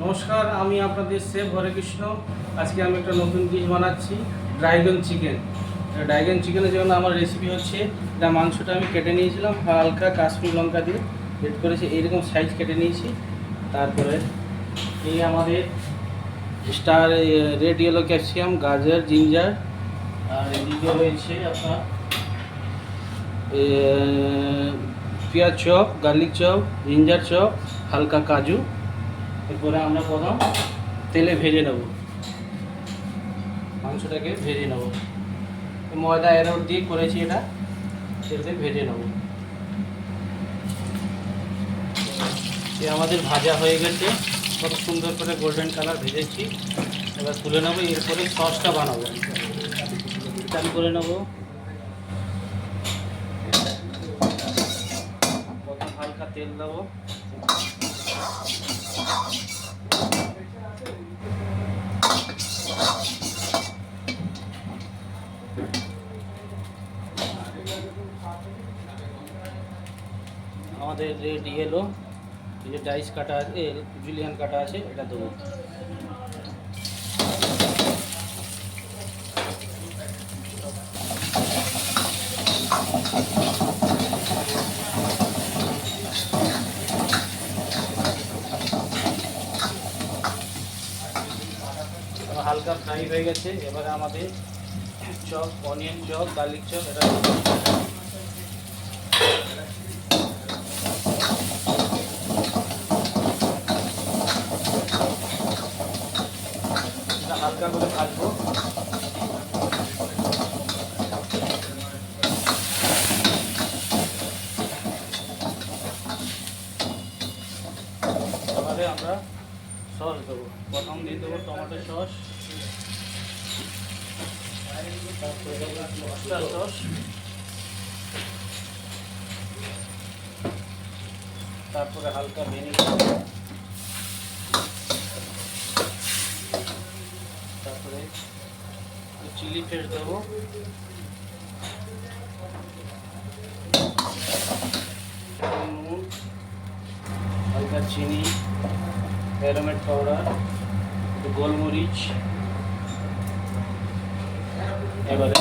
নমস্কার, আমি আপনাদের শেফ হরেকৃষ্ণ। আজকে আমি একটা নতুন ডিশ বানাচ্ছি, ড্রাগন চিকেন। ড্রাগন চিকেনের জন্য আমার রেসিপি হচ্ছে, এটা মাংসটা আমি কেটে নিয়েছিলাম হালকা কাশ্মীরি লঙ্কা দিয়ে রেড করেছি, এইরকম সাইজ কেটে নিয়েছি। তারপরে এই আমাদের স্টার রেড ইয়েলো ক্যাপসিকাম, গাজর, জিঞ্জার, আর এদিকে রয়েছে আপনার পেঁয়াজ chop, garlic chop, ginger chop, হালকা কাজু। এরপরে আমরা প্রথম তেলে ভেজে নেব, মাংসটাকে ভেজে নেব। ময়দা অ্যারোট দিয়ে করেছি, এটা তেলে ভেজে নেব। আমাদের ভাজা হয়ে গেছে, কত সুন্দর করে গোল্ডেন কালার ভেজেছি। এবার তুলে নেবো। এরপরে সসটা বানাবো, চালু করে নেব। প্রথম হালকা তেল দেবো, আমাদের রেড ইয়েলো এই যে ডাইস কাটা আছে, জুলিয়ান কাটা আছে, এটা দেবো। হালকা ফ্রাই হয়ে গেছে। এবারে আমাদের chop, onion chop, garlic chop, এটা হালকা করে ভাজবো। এবারে আমরা সস দেবো। প্রথম দিয়ে দেবো টমেটো সস, তারপরে দেবো মশলা সস, তারপরে হালকা ভিনেগার, তারপরে চিলি ফ্লেক্স দেবো, নুন, হালকা চিনি, অ্যারোমেট পাউডার, একটু গোলমরিচ। এবারে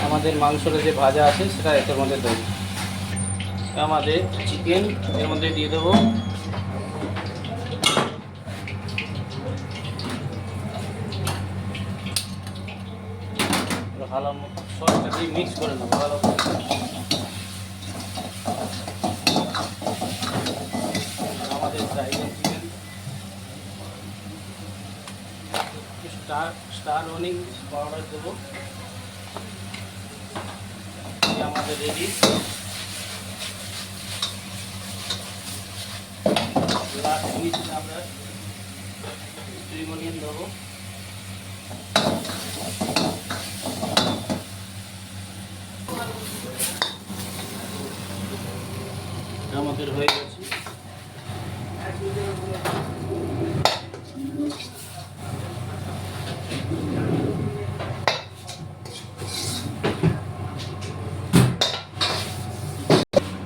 আমাদের মাংসটা যে ভাজা আছে সেটা এর মধ্যে দেবো। আমাদের চিকেন এর মধ্যে দিয়ে দেবো। ভালো সসটা দিয়ে মিক্স করে নেবো ভালো করে। আমাদের ড্রাগন চিকেন স্টার অনিং পাউডার দেবো। আমাদের রেডি। লাস্ট ফিনিশিং আমরা স্প্রিং অনিয়ন দেবো। আমাদের হয়ে গেছে।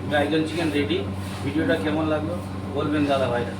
Dragon chicken ready. ভিডিওটা কেমন লাগলো বলবেন দাদা ভাইরা।